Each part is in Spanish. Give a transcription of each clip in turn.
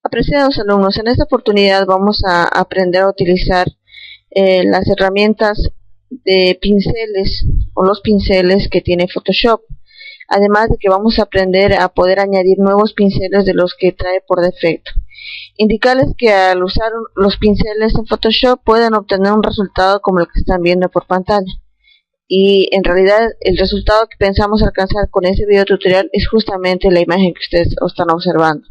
Apreciados alumnos, en esta oportunidad vamos a aprender a utilizar las herramientas de pinceles o los pinceles que tiene Photoshop. Además de que vamos a aprender a poder añadir nuevos pinceles de los que trae por defecto. Indicarles que al usar los pinceles en Photoshop pueden obtener un resultado como el que están viendo por pantalla. Y en realidad el resultado que pensamos alcanzar con este video tutorial es justamente la imagen que ustedes están observando.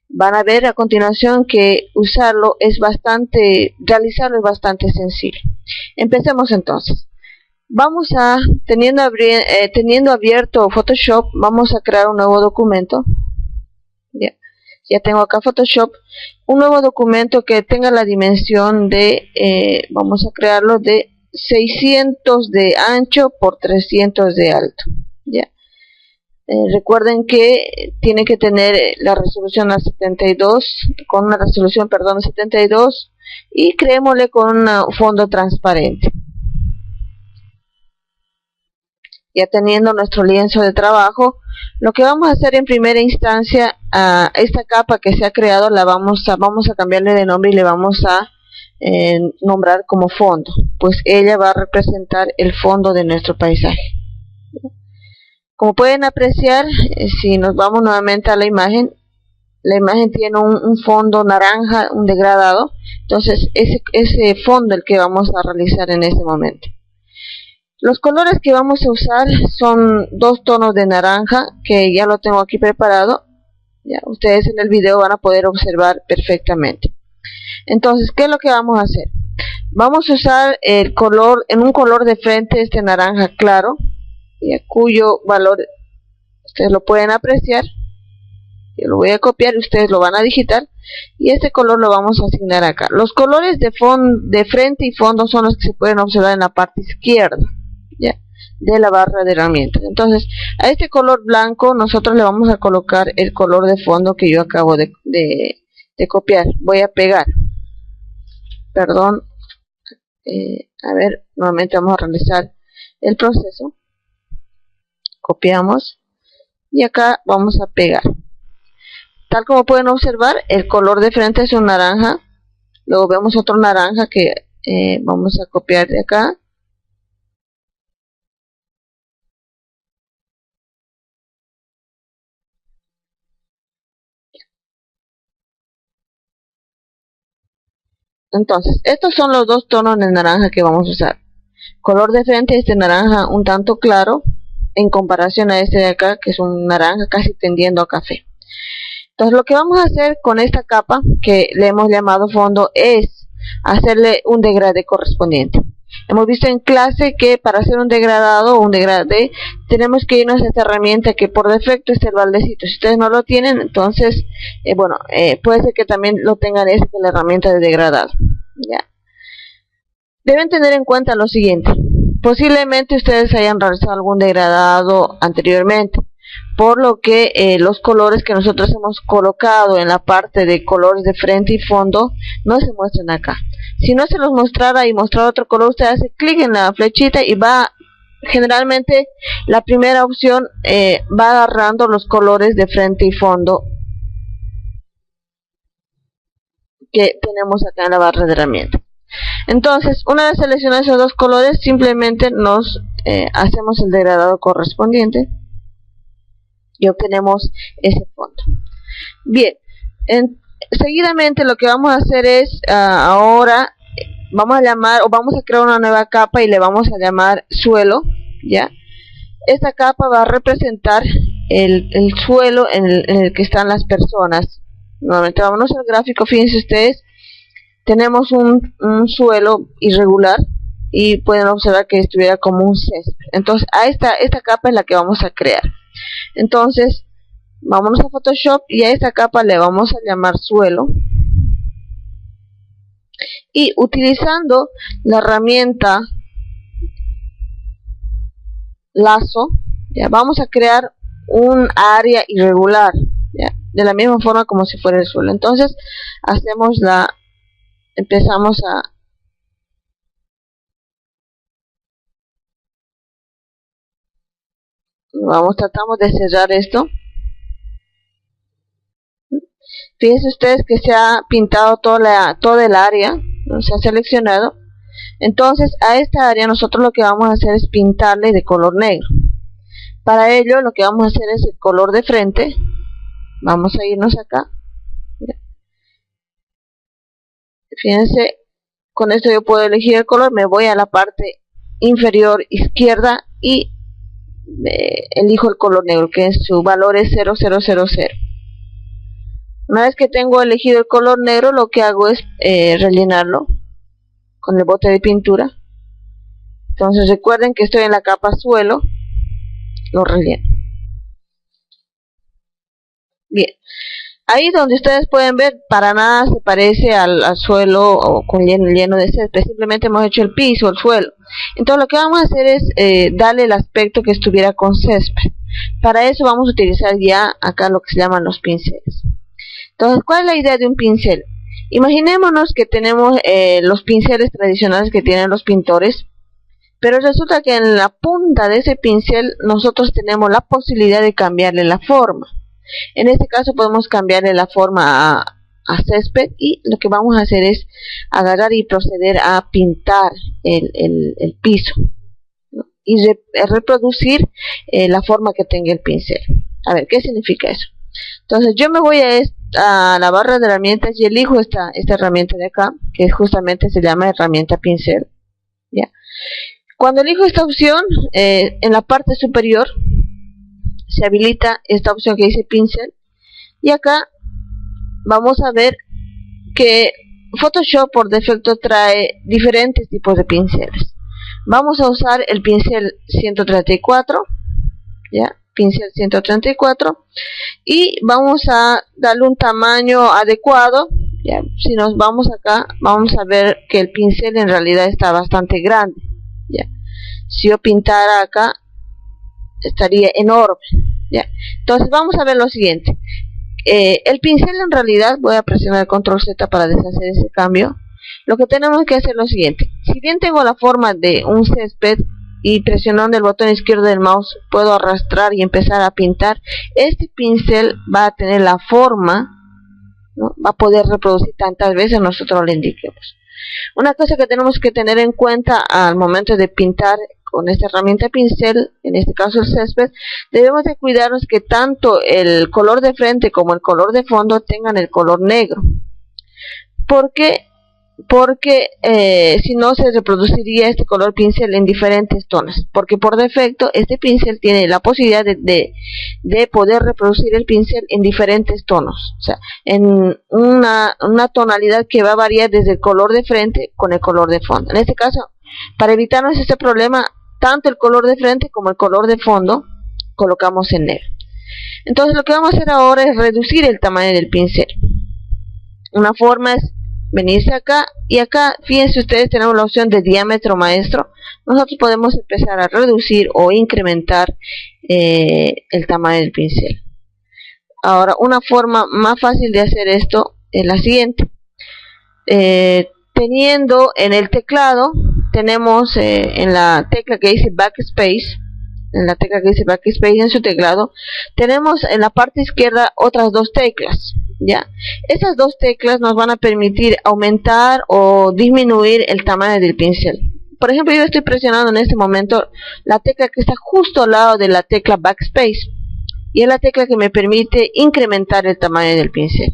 Van a ver a continuación que realizarlo es bastante sencillo. Empecemos entonces. Vamos a, teniendo abierto Photoshop, vamos a crear un nuevo documento. Ya tengo acá Photoshop, un nuevo documento que tenga la dimensión de, vamos a crearlo de 600 de ancho por 300 de alto. ¿Ya? Recuerden que tiene que tener la resolución a 72, con una resolución, perdón, 72, y creémosle con un fondo transparente. Ya teniendo nuestro lienzo de trabajo, lo que vamos a hacer en primera instancia, a esta capa que se ha creado, vamos a cambiarle de nombre y le vamos a nombrar como fondo, pues ella va a representar el fondo de nuestro paisaje. Como pueden apreciar, si nos vamos nuevamente a la imagen tiene un fondo naranja, un degradado. Entonces ese fondo el que vamos a realizar en este momento. Los colores que vamos a usar son dos tonos de naranja, que ya lo tengo aquí preparado. Ya, ustedes en el video van a poder observar perfectamente. Entonces, ¿qué es lo que vamos a hacer? Vamos a usar el color, en un color de frente, este naranja claro, cuyo valor ustedes lo pueden apreciar. Yo lo voy a copiar y ustedes lo van a digitar, y este color lo vamos a asignar acá. Los colores de frente y fondo son los que se pueden observar en la parte izquierda, ¿ya?, de la barra de herramientas. Entonces, a este color blanco nosotros le vamos a colocar el color de fondo que yo acabo de copiar. Voy a pegar, perdón, a ver, nuevamente vamos a realizar el proceso. Copiamos y acá vamos a pegar. Tal como pueden observar, el color de frente es un naranja. Luego vemos otro naranja que vamos a copiar de acá. Entonces, estos son los dos tonos de naranja que vamos a usar. Color de frente, este naranja un tanto claro, en comparación a este de acá, que es un naranja casi tendiendo a café. Entonces, lo que vamos a hacer con esta capa, que le hemos llamado fondo, es hacerle un degradé correspondiente. Hemos visto en clase que para hacer un degradado o un degradé tenemos que irnos a esta herramienta que por defecto es el baldecito. Si ustedes no lo tienen, entonces puede ser que también lo tengan, es la herramienta de degradado. ¿Ya? Deben tener en cuenta lo siguiente: posiblemente ustedes hayan realizado algún degradado anteriormente, por lo que los colores que nosotros hemos colocado en la parte de colores de frente y fondo no se muestran acá. Si no se los mostrara y mostrar otro color, usted hace clic en la flechita y va, generalmente la primera opción va agarrando los colores de frente y fondo que tenemos acá en la barra de herramientas. Entonces, una vez seleccionados esos dos colores, simplemente nos hacemos el degradado correspondiente y obtenemos ese fondo. Bien, seguidamente lo que vamos a hacer es, ahora vamos a llamar, o vamos a crear una nueva capa y le vamos a llamar suelo. ¿Ya? Esta capa va a representar el suelo en el que están las personas. Nuevamente vámonos al gráfico. Fíjense ustedes, tenemos un suelo irregular y pueden observar que estuviera como un césped. Entonces, a esta capa es la que vamos a crear. Entonces, vámonos a Photoshop y a esta capa le vamos a llamar suelo. Y utilizando la herramienta lazo, ya vamos a crear un área irregular, ¿ya?, de la misma forma como si fuera el suelo. Entonces, tratamos de cerrar esto Fíjense ustedes que se ha pintado toda el área, ¿no? Se ha seleccionado. Entonces a esta área nosotros lo que vamos a hacer es pintarle de color negro. Para ello lo que vamos a hacer es el color de frente. Vamos a irnos acá. Fíjense, con esto yo puedo elegir el color. Me voy a la parte inferior izquierda y elijo el color negro, que su valor es 0000. Una vez que tengo elegido el color negro, lo que hago es rellenarlo con el bote de pintura. Entonces recuerden que estoy en la capa suelo, lo relleno. Bien, ahí donde ustedes pueden ver, para nada se parece al suelo o con lleno de césped, simplemente hemos hecho el piso, el suelo. Entonces lo que vamos a hacer es darle el aspecto que estuviera con césped. Para eso vamos a utilizar ya acá lo que se llaman los pinceles. Entonces, ¿cuál es la idea de un pincel? Imaginémonos que tenemos los pinceles tradicionales que tienen los pintores, pero resulta que en la punta de ese pincel nosotros tenemos la posibilidad de cambiarle la forma. En este caso podemos cambiarle la forma a césped, y lo que vamos a hacer es agarrar y proceder a pintar el piso, ¿no? Y reproducir la forma que tenga el pincel. A ver, ¿qué significa eso? Entonces yo me voy a la barra de herramientas y elijo esta herramienta de acá, que justamente se llama herramienta pincel. ¿Ya? Cuando elijo esta opción, en la parte superior se habilita esta opción que dice pincel, y acá vamos a ver que Photoshop por defecto trae diferentes tipos de pinceles. Vamos a usar el pincel 134, ¿ya? Pincel 134, y vamos a darle un tamaño adecuado. ¿Ya? Si nos vamos acá, vamos a ver que el pincel en realidad está bastante grande. ¿Ya? Si yo pintara acá, estaría enorme. ¿Ya? Entonces vamos a ver lo siguiente. El pincel en realidad, voy a presionar el control Z para deshacer ese cambio. Lo que tenemos que hacer es lo siguiente. Si bien tengo la forma de un césped y presionando el botón izquierdo del mouse puedo arrastrar y empezar a pintar, este pincel va a tener la forma, ¿no? Va a poder reproducir tantas veces nosotros le indiquemos. Una cosa que tenemos que tener en cuenta al momento de pintar con esta herramienta pincel, en este caso el césped, debemos de cuidarnos que tanto el color de frente como el color de fondo tengan el color negro. ¿Por qué? Porque si no se reproduciría este color pincel en diferentes tonos, porque por defecto este pincel tiene la posibilidad de poder reproducir el pincel en diferentes tonos, o sea, en una tonalidad que va a variar desde el color de frente con el color de fondo. En este caso, para evitarnos este problema, tanto el color de frente como el color de fondo colocamos en negro. Entonces lo que vamos a hacer ahora es reducir el tamaño del pincel. Una forma es venirse acá, y acá fíjense ustedes, tenemos la opción de diámetro maestro. Nosotros podemos empezar a reducir o incrementar el tamaño del pincel. Ahora, una forma más fácil de hacer esto es la siguiente. Teniendo en el teclado, tenemos en la tecla que dice backspace, en su teclado, tenemos en la parte izquierda otras dos teclas. ¿Ya? Esas dos teclas nos van a permitir aumentar o disminuir el tamaño del pincel. Por ejemplo, yo estoy presionando en este momento la tecla que está justo al lado de la tecla backspace, y es la tecla que me permite incrementar el tamaño del pincel.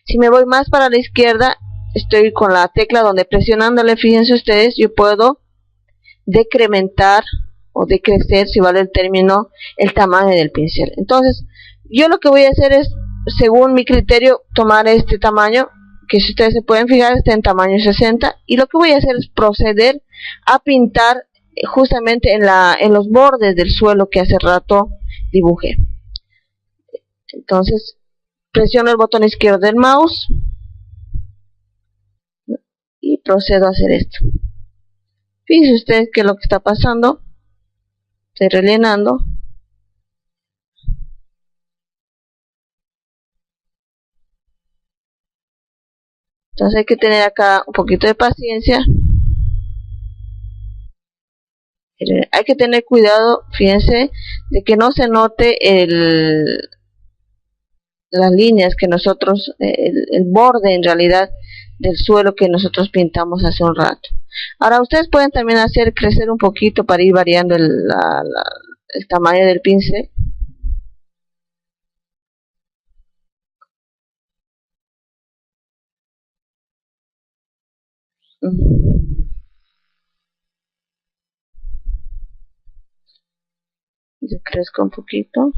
Si me voy más para la izquierda, estoy con la tecla donde presionándole, fíjense ustedes, yo puedo decrementar o decrecer, si vale el término, el tamaño del pincel. Entonces yo lo que voy a hacer es, según mi criterio, tomar este tamaño, que si ustedes se pueden fijar está en tamaño 60, y lo que voy a hacer es proceder a pintar justamente en los bordes del suelo que hace rato dibujé. Entonces presiono el botón izquierdo del mouse y procedo a hacer esto. Fíjense ustedes que lo que está pasando, estoy rellenando. Entonces hay que tener acá un poquito de paciencia. Hay que tener cuidado, fíjense, de que no se note las líneas que nosotros, el borde en realidad del suelo que nosotros pintamos hace un rato. Ahora ustedes pueden también hacer crecer un poquito para ir variando el tamaño del pincel. Yo crezco un poquito.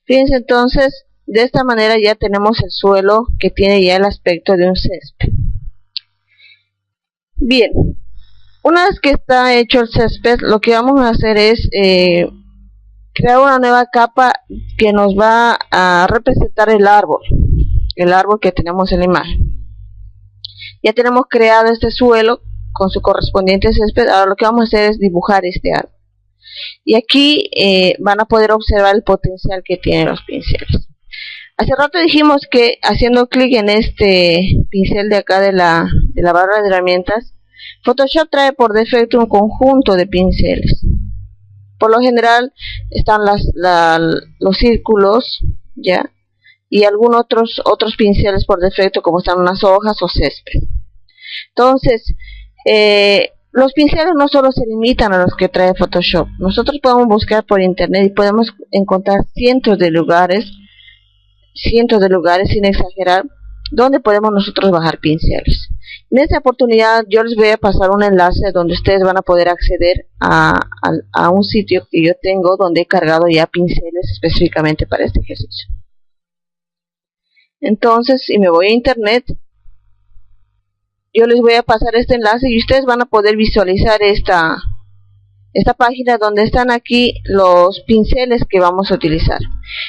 Fíjense entonces, de esta manera ya tenemos el suelo que tiene ya el aspecto de un césped. Bien, una vez que está hecho el césped, lo que vamos a hacer es crear una nueva capa que nos va a representar el árbol que tenemos en la imagen. Ya tenemos creado este suelo con su correspondiente césped. Ahora lo que vamos a hacer es dibujar este árbol. Y aquí van a poder observar el potencial que tienen los pinceles. Hace rato dijimos que haciendo clic en este pincel de acá de la barra de herramientas, Photoshop trae por defecto un conjunto de pinceles. Por lo general están los círculos, ya, y algunos otros pinceles por defecto, como están unas hojas o césped. Entonces, los pinceles no solo se limitan a los que trae Photoshop. Nosotros podemos buscar por internet y podemos encontrar cientos de lugares, sin exagerar, donde podemos nosotros bajar pinceles. En esta oportunidad yo les voy a pasar un enlace donde ustedes van a poder acceder a un sitio que yo tengo donde he cargado ya pinceles específicamente para este ejercicio. Entonces, si me voy a internet, yo les voy a pasar este enlace y ustedes van a poder visualizar esta página donde están aquí los pinceles que vamos a utilizar.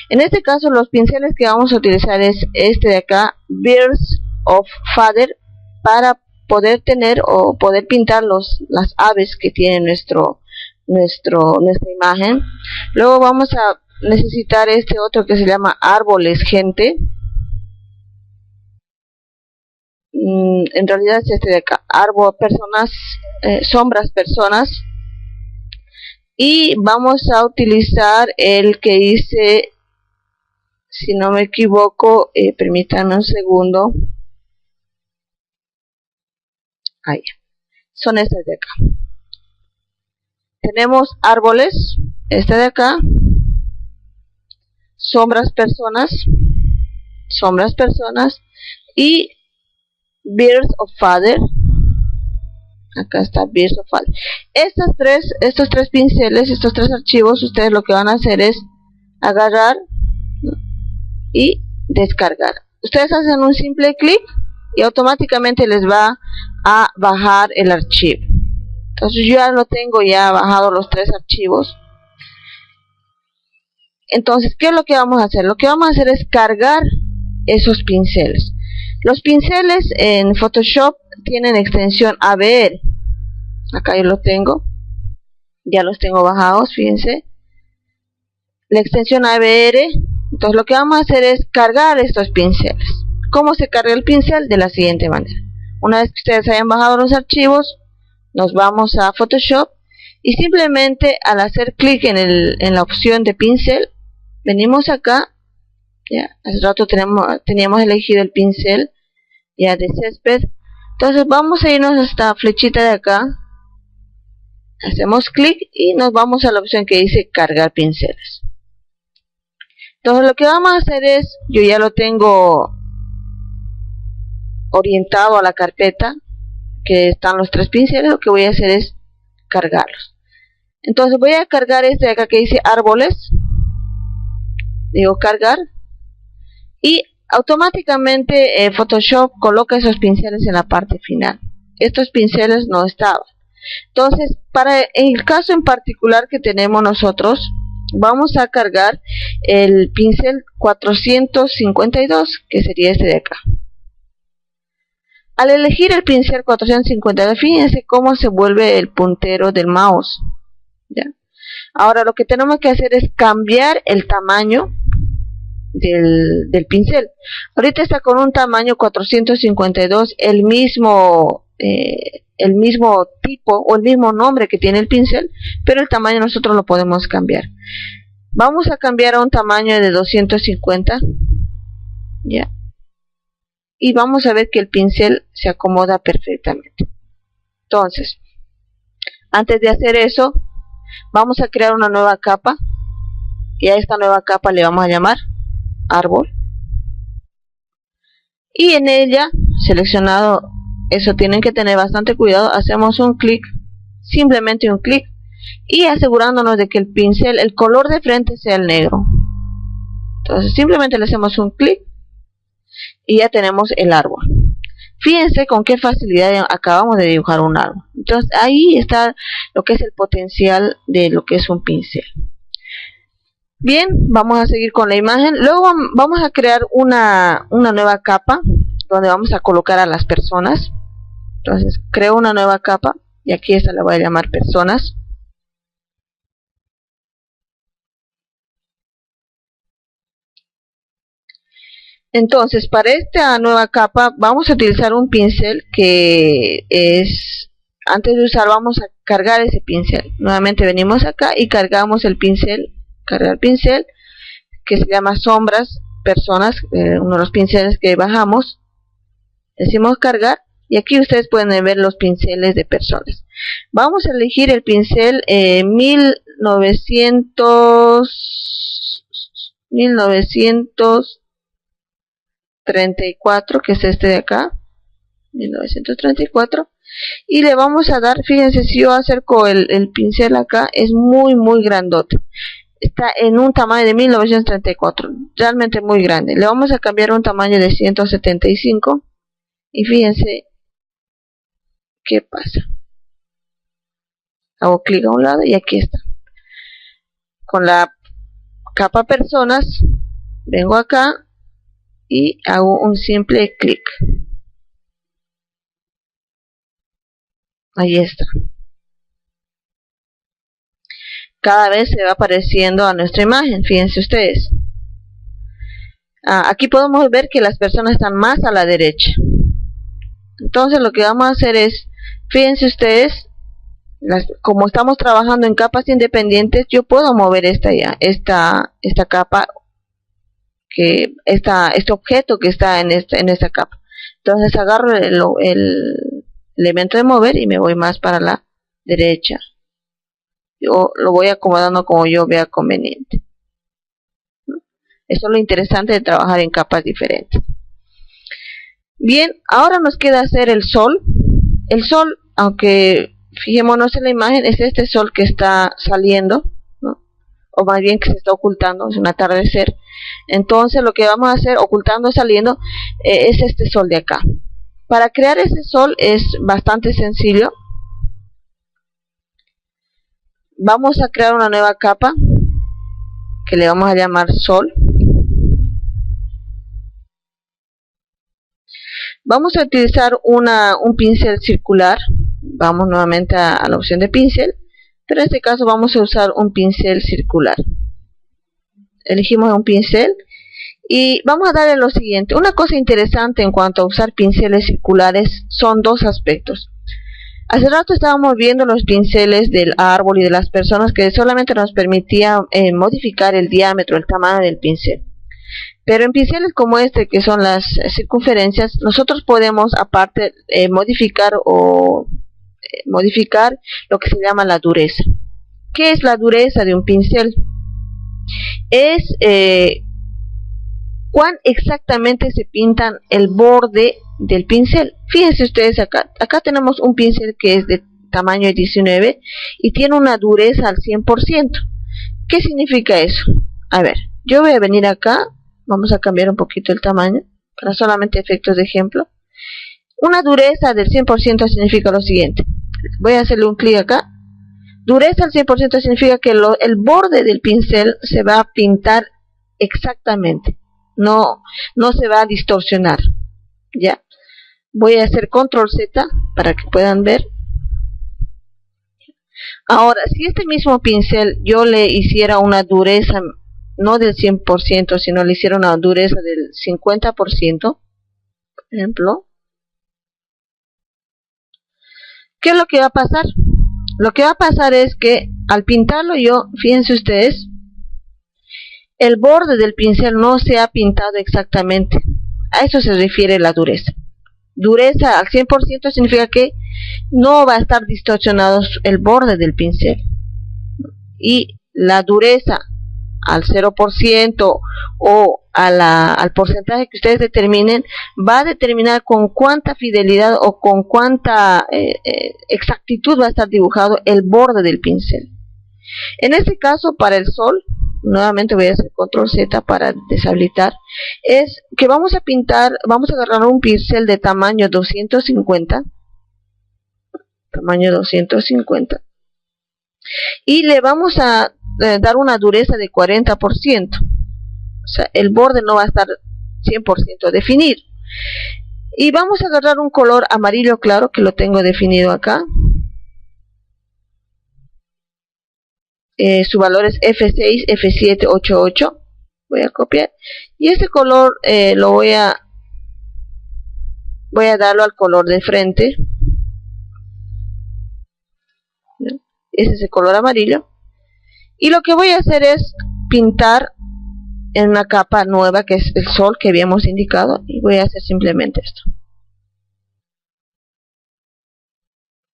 En este caso los pinceles que vamos a utilizar es este de acá, Birds of Feather, para poder tener o poder pintar las aves que tiene nuestra imagen. Luego vamos a necesitar este otro que se llama Árboles Gente. En realidad es este de acá, árbol, personas, sombras, personas. Y vamos a utilizar el que hice, si no me equivoco, permítanme un segundo. Ahí, son estas de acá. Tenemos árboles, este de acá, sombras, personas, y Birds of Feather. Acá está Birds of Feather. Estos tres pinceles, estos tres archivos, ustedes lo que van a hacer es agarrar y descargar. Ustedes hacen un simple clic y automáticamente les va a bajar el archivo. Entonces yo ya lo tengo ya bajado los tres archivos. Entonces, ¿qué es lo que vamos a hacer? Lo que vamos a hacer es cargar esos pinceles. Los pinceles en Photoshop tienen extensión ABR. Acá yo lo tengo. Ya los tengo bajados, fíjense. La extensión ABR. Entonces lo que vamos a hacer es cargar estos pinceles. ¿Cómo se carga el pincel? De la siguiente manera. Una vez que ustedes hayan bajado los archivos, nos vamos a Photoshop y simplemente al hacer clic en la opción de pincel, venimos acá. Ya, hace rato teníamos elegido el pincel ya de césped. Entonces vamos a irnos a esta flechita de acá, hacemos clic y nos vamos a la opción que dice cargar pinceles. Entonces lo que vamos a hacer es, yo ya lo tengo orientado a la carpeta que están los tres pinceles. Lo que voy a hacer es cargarlos. Entonces voy a cargar este de acá que dice árboles, digo cargar, y automáticamente Photoshop coloca esos pinceles en la parte final. Estos pinceles no estaban. Entonces, para el caso en particular que tenemos nosotros, vamos a cargar el pincel 452, que sería este de acá. Al elegir el pincel 452, fíjense cómo se vuelve el puntero del mouse. ¿Ya? Ahora lo que tenemos que hacer es cambiar el tamaño del pincel. Ahorita está con un tamaño 452, el mismo tipo o el mismo nombre que tiene el pincel, pero el tamaño nosotros lo podemos cambiar. Vamos a cambiar a un tamaño de 250, ya, y vamos a ver que el pincel se acomoda perfectamente. Entonces, antes de hacer eso, vamos a crear una nueva capa, y a esta nueva capa le vamos a llamar árbol, y en ella, seleccionado, eso tienen que tener bastante cuidado, hacemos un clic, simplemente un clic, y asegurándonos de que el pincel, el color de frente sea el negro. Entonces simplemente le hacemos un clic y ya tenemos el árbol. Fíjense con qué facilidad acabamos de dibujar un árbol. Entonces ahí está lo que es el potencial de lo que es un pincel. Bien, vamos a seguir con la imagen. Luego vamos a crear una nueva capa donde vamos a colocar a las personas. Entonces creo una nueva capa y aquí esta la voy a llamar personas. Entonces, para esta nueva capa vamos a utilizar un pincel que es, antes de usar vamos a cargar ese pincel. Nuevamente venimos acá y cargamos el pincel, cargar pincel, que se llama sombras, personas, uno de los pinceles que bajamos. Decimos cargar y aquí ustedes pueden ver los pinceles de personas. Vamos a elegir el pincel 1934, que es este de acá, 1934, y le vamos a dar, fíjense, si yo acerco el pincel acá, es muy grandote, está en un tamaño de 1934, realmente muy grande. Le vamos a cambiar un tamaño de 175 y fíjense qué pasa. Hago clic a un lado y aquí está. Con la capa personas vengo acá y hago un simple clic. Ahí está. Cada vez se va apareciendo a nuestra imagen, fíjense ustedes. Aquí podemos ver que las personas están más a la derecha. Entonces lo que vamos a hacer es, fíjense ustedes, como estamos trabajando en capas independientes, yo puedo mover esta capa, este objeto que está en esta capa. Entonces agarro el elemento de mover y me voy más para la derecha. Yo lo voy acomodando como yo vea conveniente. Eso es lo interesante de trabajar en capas diferentes. Bien, ahora nos queda hacer el sol. El sol, aunque fijémonos en la imagen, es este sol que está saliendo, ¿no? O más bien que se está ocultando, es un atardecer. Entonces lo que vamos a hacer, ocultando, saliendo, es este sol de acá. Para crear ese sol es bastante sencillo. Vamos a crear una nueva capa que le vamos a llamar sol. Vamos a utilizar un pincel circular. Vamos nuevamente a la opción de pincel, pero en este caso vamos a usar un pincel circular. Elegimos un pincel y vamos a darle lo siguiente. Una cosa interesante en cuanto a usar pinceles circulares son dos aspectos. Hace rato estábamos viendo los pinceles del árbol y de las personas que solamente nos permitía modificar el diámetro, el tamaño del pincel. Pero en pinceles como este, que son las circunferencias, nosotros podemos aparte modificar lo que se llama la dureza. ¿Qué es la dureza de un pincel? Es cuán exactamente se pintan el borde del pincel. Fíjense ustedes acá tenemos un pincel que es de tamaño 19 y tiene una dureza al 100%. ¿Qué significa eso? A ver, yo voy a venir acá, vamos a cambiar un poquito el tamaño para solamente efectos de ejemplo. Una dureza del 100% significa lo siguiente. Voy a hacerle un clic acá. Dureza al 100% significa que el borde del pincel se va a pintar exactamente. No se va a distorsionar. Ya. Voy a hacer control Z para que puedan ver. Ahora, si este mismo pincel yo le hiciera una dureza no del 100%, sino le hiciera una dureza del 50%, por ejemplo, ¿qué es lo que va a pasar? Lo que va a pasar es que al pintarlo yo, fíjense ustedes, el borde del pincel no se ha pintado exactamente. A eso se refiere la dureza. Dureza al 100% significa que no va a estar distorsionado el borde del pincel. Y la dureza al 0% o al porcentaje que ustedes determinen, va a determinar con cuánta fidelidad o con cuánta exactitud va a estar dibujado el borde del pincel. En este caso, para el sol, nuevamente voy a hacer control Z para deshabilitar, es que vamos a pintar, vamos a agarrar un pincel de tamaño 250, y le vamos a dar una dureza de 40%. O sea, el borde no va a estar 100% definido. Y vamos a agarrar un color amarillo claro, que lo tengo definido acá. Su valor es F6, F7, 88. Voy a copiar. Y este color lo voy a darlo al color de frente. Ese es el color amarillo. Y lo que voy a hacer es pintar en una capa nueva, que es el sol que habíamos indicado, y voy a hacer simplemente esto.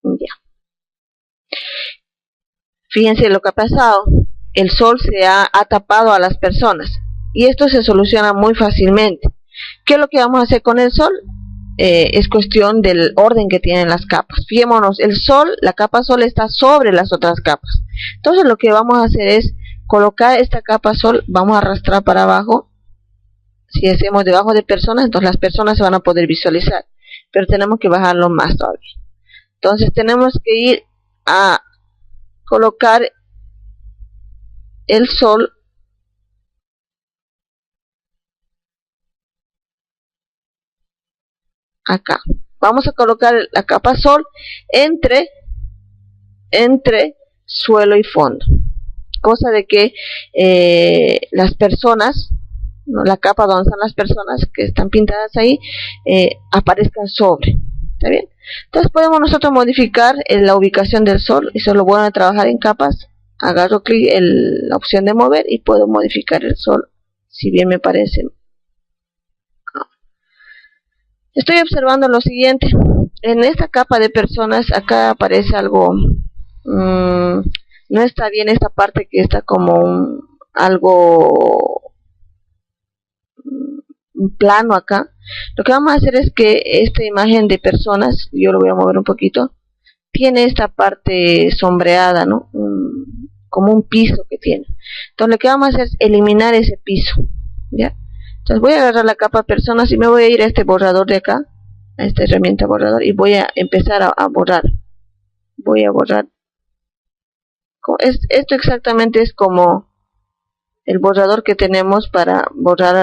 Ya. Fíjense lo que ha pasado. El sol se ha tapado a las personas, y esto se soluciona muy fácilmente. ¿Qué es lo que vamos a hacer con el sol? Es cuestión del orden que tienen las capas. Fijémonos, el sol, la capa sol está sobre las otras capas. Entonces lo que vamos a hacer es colocar esta capa sol, vamos a arrastrar para abajo. Si hacemos debajo de personas, entonces las personas se van a poder visualizar, pero tenemos que bajarlo más todavía. Entonces tenemos que ir a colocar el sol acá. Vamos a colocar la capa sol entre suelo y fondo, cosa de que las personas, ¿no?, la capa donde están las personas que están pintadas ahí, aparezcan sobre. ¿Está bien? Entonces podemos nosotros modificar la ubicación del sol. Eso es lo bueno de trabajar en capas. Agarro clic en la opción de mover y puedo modificar el sol, si bien me parece. Estoy observando lo siguiente. En esta capa de personas, acá aparece algo, no está bien esta parte que está como algo plano acá. Lo que vamos a hacer es que esta imagen de personas, yo lo voy a mover un poquito, tiene esta parte sombreada, ¿no? Como un piso que tiene. Entonces lo que vamos a hacer es eliminar ese piso, ¿ya? Entonces voy a agarrar la capa personas y me voy a ir a este borrador de acá, a esta herramienta borrador, y voy a empezar a borrar. Voy a borrar. Esto exactamente es como el borrador que tenemos para borrar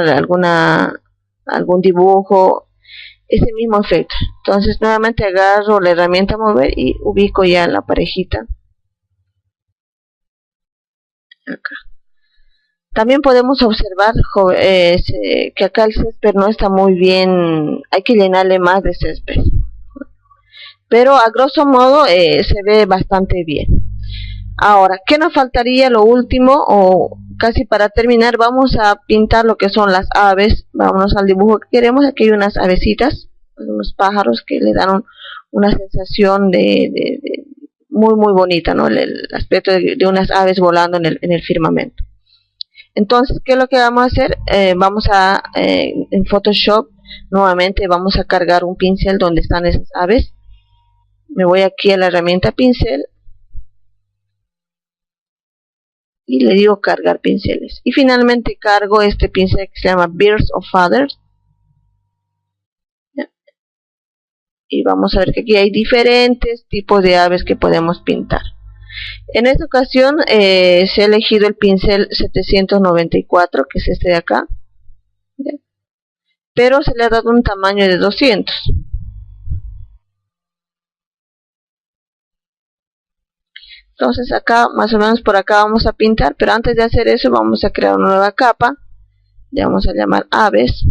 algún dibujo, ese mismo efecto. Entonces nuevamente agarro la herramienta mover y ubico ya la parejita acá. También podemos observar que acá el césped no está muy bien, hay que llenarle más de césped, pero a grosso modo se ve bastante bien. Ahora, ¿qué nos faltaría? Lo último, o casi para terminar, vamos a pintar lo que son las aves. Vámonos al dibujo que queremos. Aquí hay unas avecitas, unos pájaros que le dan una sensación de muy muy bonita, ¿no? El aspecto de unas aves volando en el firmamento. Entonces, ¿qué es lo que vamos a hacer? En Photoshop, nuevamente vamos a cargar un pincel donde están esas aves. Me voy aquí a la herramienta pincel y le digo cargar pinceles. Y finalmente cargo este pincel que se llama Birds of Feathers. Y vamos a ver que aquí hay diferentes tipos de aves que podemos pintar. En esta ocasión se ha elegido el pincel 794, que es este de acá, ¿ya? Pero se le ha dado un tamaño de 200. Entonces acá, más o menos por acá vamos a pintar, pero antes de hacer eso vamos a crear una nueva capa. Le vamos a llamar aves.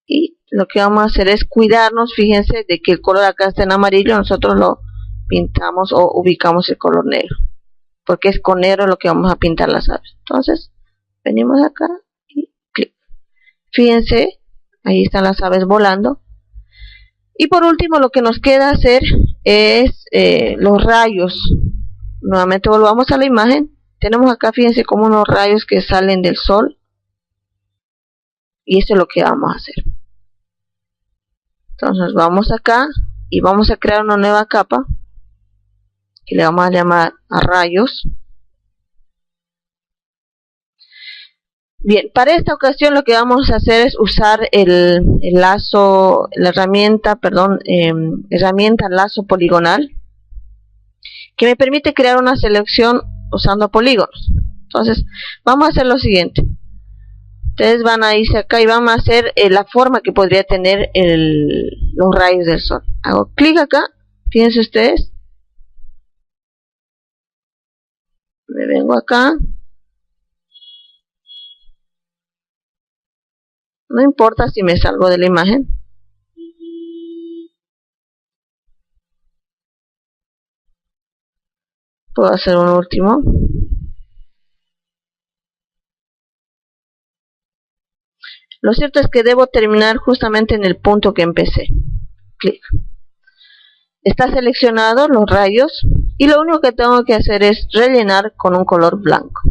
Y lo que vamos a hacer es cuidarnos, fíjense, de que el color acá está en amarillo, nosotros lo pintamos o ubicamos el color negro. porque es con negro lo que vamos a pintar las aves. Entonces venimos acá y clic. Fíjense, ahí están las aves volando. Y por último lo que nos queda hacer es los rayos. Nuevamente volvamos a la imagen. Tenemos acá, fíjense, como unos rayos que salen del sol. Y eso es lo que vamos a hacer. Entonces vamos acá y vamos a crear una nueva capa que le vamos a llamar a rayos. Bien, para esta ocasión lo que vamos a hacer es usar el lazo, la herramienta, herramienta lazo poligonal, que me permite crear una selección usando polígonos. Entonces vamos a hacer lo siguiente. Ustedes van a irse acá y vamos a hacer la forma que podría tener los rayos del sol. Hago clic acá, fíjense ustedes. Me vengo acá. No importa si me salgo de la imagen. Puedo hacer un último. Lo cierto es que debo terminar justamente en el punto que empecé. Clic. Está seleccionado los rayos y lo único que tengo que hacer es rellenar con un color blanco.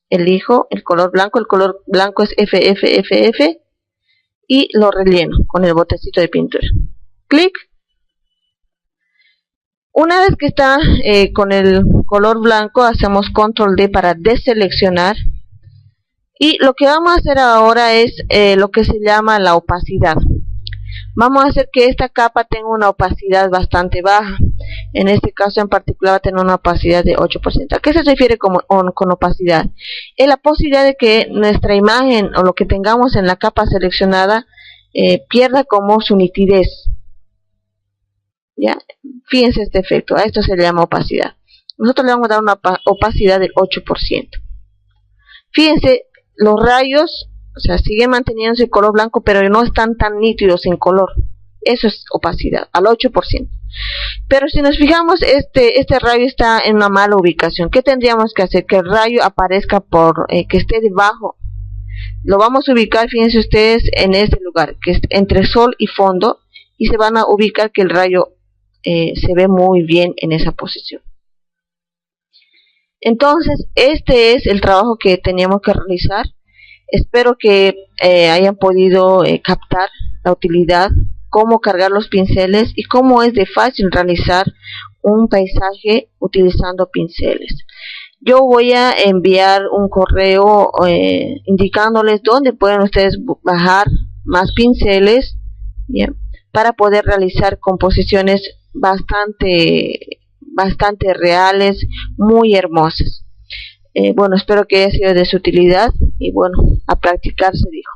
Elijo el color blanco es FFFF y lo relleno con el botecito de pintura. Clic. Una vez que está con el color blanco, hacemos control D para deseleccionar. Y lo que vamos a hacer ahora es lo que se llama la opacidad. Vamos a hacer que esta capa tenga una opacidad bastante baja. En este caso en particular va a tener una opacidad de 8%. ¿A qué se refiere con opacidad? Es la posibilidad de que nuestra imagen o lo que tengamos en la capa seleccionada pierda como su nitidez. ¿Ya? Fíjense este efecto. A esto se le llama opacidad. Nosotros le vamos a dar una opacidad del 8%. Fíjense, los rayos, o sea, siguen manteniendo el color blanco, pero no están tan nítidos en color. Eso es opacidad, al 8%. Pero si nos fijamos, este rayo está en una mala ubicación. ¿Qué tendríamos que hacer? Que el rayo aparezca que esté debajo. Lo vamos a ubicar, fíjense ustedes, en este lugar, que es entre sol y fondo, y se van a ubicar que el rayo se ve muy bien en esa posición. Entonces, este es el trabajo que teníamos que realizar. Espero que hayan podido captar la utilidad, cómo cargar los pinceles y cómo es de fácil realizar un paisaje utilizando pinceles. Yo voy a enviar un correo indicándoles dónde pueden ustedes bajar más pinceles, ¿bien?, para poder realizar composiciones bastante reales, muy hermosas. Bueno, espero que haya sido de su utilidad y bueno, a practicar se dijo.